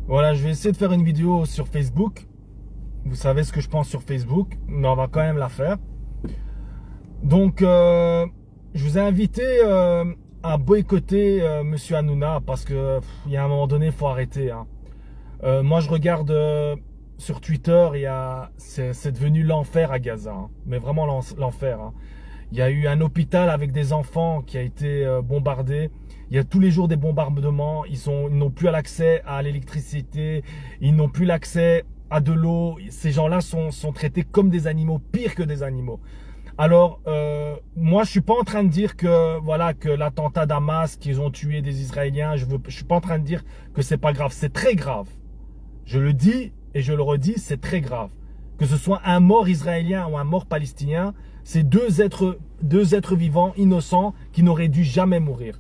Voilà, je vais essayer de faire une vidéo sur Facebook. Vous savez ce que je pense sur Facebook, mais on va quand même la faire. Donc, je vous ai invité à boycotter Monsieur Hanouna parce que il y a un moment donné, il faut arrêter. Hein. Moi, je regarde sur Twitter, c'est devenu l'enfer à Gaza, hein. Mais vraiment l'enfer. Hein. Il y a eu un hôpital avec des enfants qui a été bombardé. Il y a tous les jours des bombardements. Ils n'ont plus l'accès à l'électricité. Ils n'ont plus l'accès à de l'eau. Ces gens-là sont traités comme des animaux, pire que des animaux. Alors, moi, je suis pas en train de dire que voilà que l'attentat d'Hamas, qu'ils ont tué des Israéliens, je suis pas en train de dire que c'est pas grave. C'est très grave. Je le dis et je le redis, c'est très grave. Que ce soit un mort israélien ou un mort palestinien, c'est deux êtres vivants, innocents, qui n'auraient dû jamais mourir.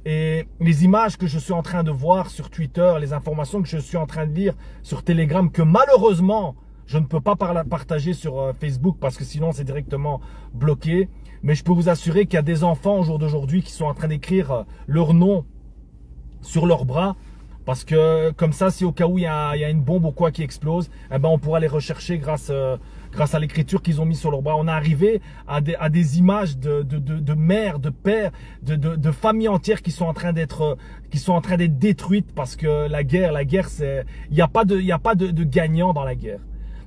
Et les images que je suis en train de voir sur Twitter, les informations que je suis en train de lire sur Telegram, que malheureusement, je ne peux pas partager sur Facebook parce que sinon c'est directement bloqué. Mais je peux vous assurer qu'il y a des enfants au jour d'aujourd'hui qui sont en train d'écrire leur nom sur leurs bras. Parce que comme ça, si au cas où il y a une bombe ou quoi qui explose, eh ben on pourra les rechercher grâce à l'écriture qu'ils ont mis sur leurs bras. On est arrivé à des images de mères, de pères, de familles entières qui sont en train d'être détruites parce que la guerre, c'est, il n'y a pas de gagnant dans la guerre.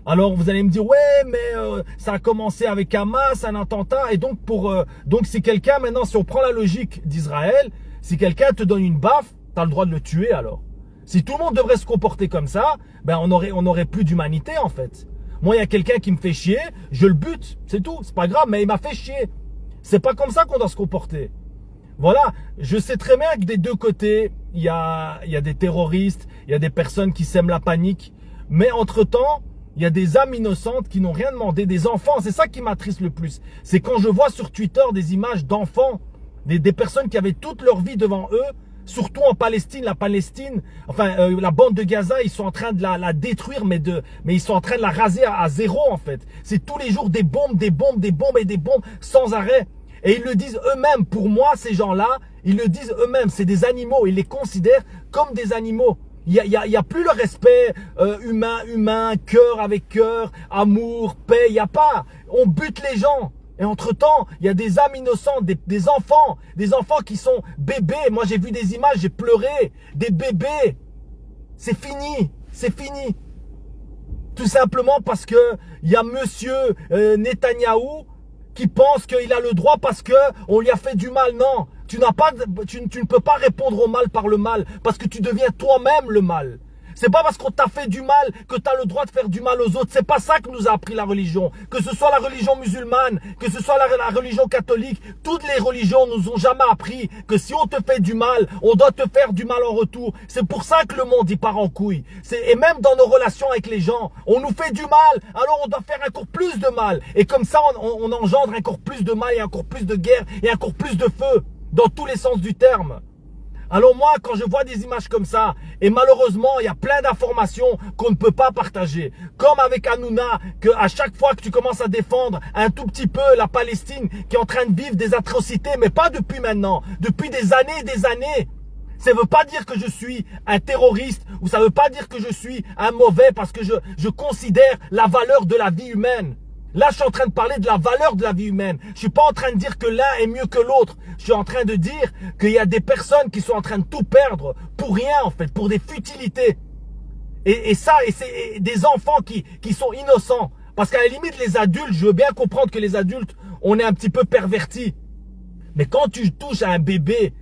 Alors vous allez me dire ouais mais ça a commencé avec Hamas, un attentat, et donc donc si quelqu'un maintenant, si on prend la logique d'Israël, si quelqu'un te donne une baffe, tu as le droit de le tuer alors. Si tout le monde devrait se comporter comme ça, ben on aurait plus d'humanité en fait. Moi, il y a quelqu'un qui me fait chier, je le bute, c'est tout, c'est pas grave, mais il m'a fait chier. C'est pas comme ça qu'on doit se comporter. Voilà, je sais très bien que des deux côtés, il y a des terroristes, il y a des personnes qui sèment la panique, mais entre-temps, il y a des âmes innocentes qui n'ont rien demandé, des enfants, c'est ça qui m'attriste le plus. C'est quand je vois sur Twitter des images d'enfants, des personnes qui avaient toute leur vie devant eux, surtout en Palestine, la bande de Gaza, ils sont en train de la détruire, mais ils sont en train de la raser à zéro en fait. C'est tous les jours des bombes sans arrêt. Et ils le disent eux-mêmes, pour moi ces gens-là, ils le disent eux-mêmes, c'est des animaux, ils les considèrent comme des animaux. Il y a plus le respect humain, cœur avec cœur, amour, paix, il n'y a pas. On bute les gens. Et entre-temps, il y a des âmes innocentes, des enfants qui sont bébés. Moi, j'ai vu des images, j'ai pleuré. Des bébés. C'est fini, c'est fini. Tout simplement parce que il y a monsieur Netanyahou qui pense qu'il a le droit parce que on lui a fait du mal. Non, tu ne peux pas répondre au mal par le mal parce que tu deviens toi-même le mal. C'est pas parce qu'on t'a fait du mal que tu as le droit de faire du mal aux autres. C'est pas ça que nous a appris la religion. Que ce soit la religion musulmane, que ce soit la religion catholique, toutes les religions nous ont jamais appris que si on te fait du mal, on doit te faire du mal en retour. C'est pour ça que le monde y part en couille. Et même dans nos relations avec les gens, on nous fait du mal, alors on doit faire encore plus de mal. Et comme ça, on engendre encore plus de mal et encore plus de guerre et encore plus de feu, dans tous les sens du terme. Alors moi, quand je vois des images comme ça, et malheureusement, il y a plein d'informations qu'on ne peut pas partager. Comme avec Hanouna, que à chaque fois que tu commences à défendre un tout petit peu la Palestine, qui est en train de vivre des atrocités, mais pas depuis maintenant, depuis des années et des années. Ça ne veut pas dire que je suis un terroriste, ou ça ne veut pas dire que je suis un mauvais, parce que je considère la valeur de la vie humaine. Là, je suis en train de parler de la valeur de la vie humaine. Je suis pas en train de dire que l'un est mieux que l'autre. Je suis en train de dire qu'il y a des personnes qui sont en train de tout perdre pour rien, en fait, pour des futilités. Et c'est des enfants qui sont innocents. Parce qu'à la limite, les adultes, je veux bien comprendre que les adultes, on est un petit peu pervertis. Mais quand tu touches à un bébé,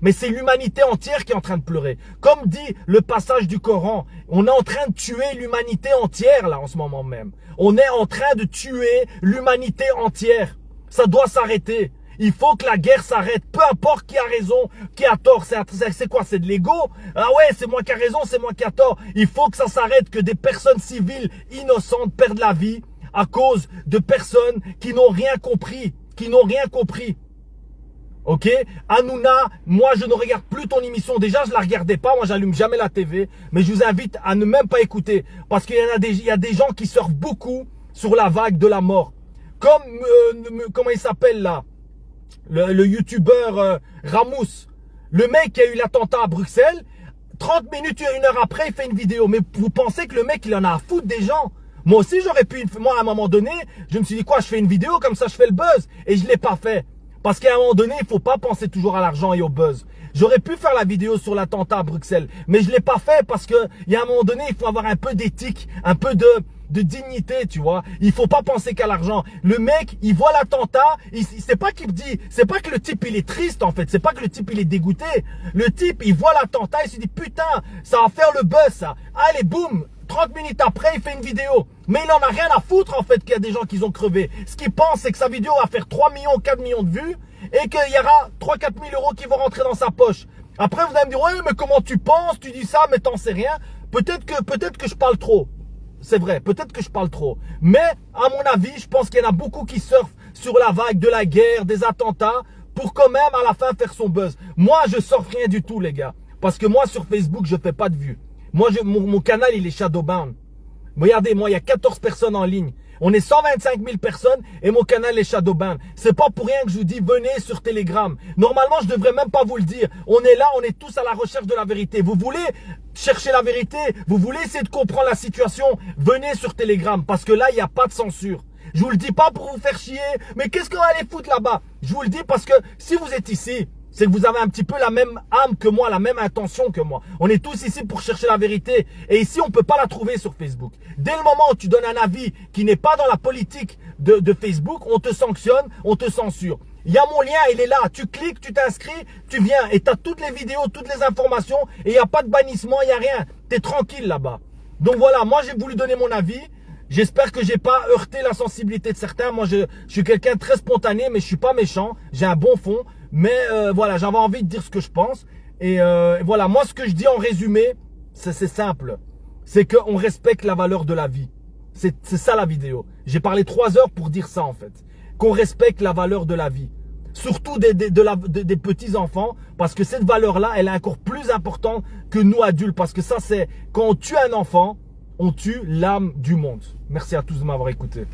mais c'est l'humanité entière qui est en train de pleurer. Comme dit le passage du Coran, on est en train de tuer l'humanité entière là en ce moment même. On est en train de tuer l'humanité entière. Ça doit s'arrêter. Il faut que la guerre s'arrête. Peu importe qui a raison, qui a tort. C'est quoi? C'est de l'ego? Ah ouais, c'est moi qui a raison, c'est moi qui a tort. Il faut que ça s'arrête, que des personnes civiles innocentes perdent la vie à cause de personnes qui n'ont rien compris. Ok, Hanouna, moi je ne regarde plus ton émission. Déjà je la regardais pas, moi j'allume jamais la TV. Mais je vous invite à ne même pas écouter. Parce qu'il y a des gens qui surfent beaucoup sur la vague de la mort. Comme, comment il s'appelle là, le youtubeur Ramous. Le mec qui a eu l'attentat à Bruxelles. 30 minutes, 1 heure après, il fait une vidéo. Mais vous pensez que le mec, il en a à foutre des gens? Moi aussi, j'aurais pu, moi, à un moment donné, je me suis dit quoi, je fais une vidéo, comme ça, je fais le buzz. Et je l'ai pas fait. Parce qu'à un moment donné, il faut pas penser toujours à l'argent et au buzz. J'aurais pu faire la vidéo sur l'attentat à Bruxelles, mais je l'ai pas fait parce que, il y a un moment donné, il faut avoir un peu d'éthique, un peu de dignité, tu vois. Il faut pas penser qu'à l'argent. Le mec, il voit l'attentat, c'est pas qu'il dit, c'est pas que le type il est triste en fait, c'est pas que le type il est dégoûté. Le type, il voit l'attentat, il se dit putain, ça va faire le buzz ça. Allez, boum, 30 minutes après, il fait une vidéo. Mais il en a rien à foutre en fait qu'il y a des gens qui ont crevé. Ce qu'il pense, c'est que sa vidéo va faire 3 millions, 4 millions de vues et qu'il y aura 3-4 000 euros qui vont rentrer dans sa poche. Après, vous allez me dire, ouais, mais comment tu penses, tu dis ça, mais t'en sais rien. Peut-être que je parle trop. C'est vrai, peut-être que je parle trop. Mais, à mon avis, je pense qu'il y en a beaucoup qui surfent sur la vague de la guerre, des attentats, pour quand même, à la fin, faire son buzz. Moi, je surfe rien du tout, les gars. Parce que moi, sur Facebook, je fais pas de vues. Moi, mon canal, il est shadowbound. Regardez, moi, il y a 14 personnes en ligne. On est 125 000 personnes et mon canal est shadowban. C'est pas pour rien que je vous dis venez sur Telegram. Normalement, je devrais même pas vous le dire. On est là, on est tous à la recherche de la vérité. Vous voulez chercher la vérité? Vous voulez essayer de comprendre la situation? Venez sur Telegram parce que là, il n'y a pas de censure. Je vous le dis pas pour vous faire chier. Mais qu'est-ce qu'on va aller foutre là-bas? Je vous le dis parce que si vous êtes ici, c'est que vous avez un petit peu la même âme que moi, la même intention que moi. On est tous ici pour chercher la vérité. Et ici, on ne peut pas la trouver sur Facebook. Dès le moment où tu donnes un avis qui n'est pas dans la politique de Facebook, on te sanctionne, on te censure. Il y a mon lien, il est là. Tu cliques, tu t'inscris, tu viens. Et tu as toutes les vidéos, toutes les informations. Et il n'y a pas de bannissement, il n'y a rien. Tu es tranquille là-bas. Donc voilà, moi j'ai voulu donner mon avis. J'espère que j'ai pas heurté la sensibilité de certains. Moi, je suis quelqu'un de très spontané, mais je suis pas méchant. J'ai un bon fond. Mais voilà, j'avais envie de dire ce que je pense. Et voilà, moi, ce que je dis en résumé, c'est simple. C'est qu'on respecte la valeur de la vie. C'est ça la vidéo. J'ai parlé 3 heures pour dire ça, en fait. Qu'on respecte la valeur de la vie. Surtout des petits-enfants. Parce que cette valeur-là, elle est encore plus importante que nous, adultes. Parce que ça, c'est quand on tue un enfant, on tue l'âme du monde. Merci à tous de m'avoir écouté.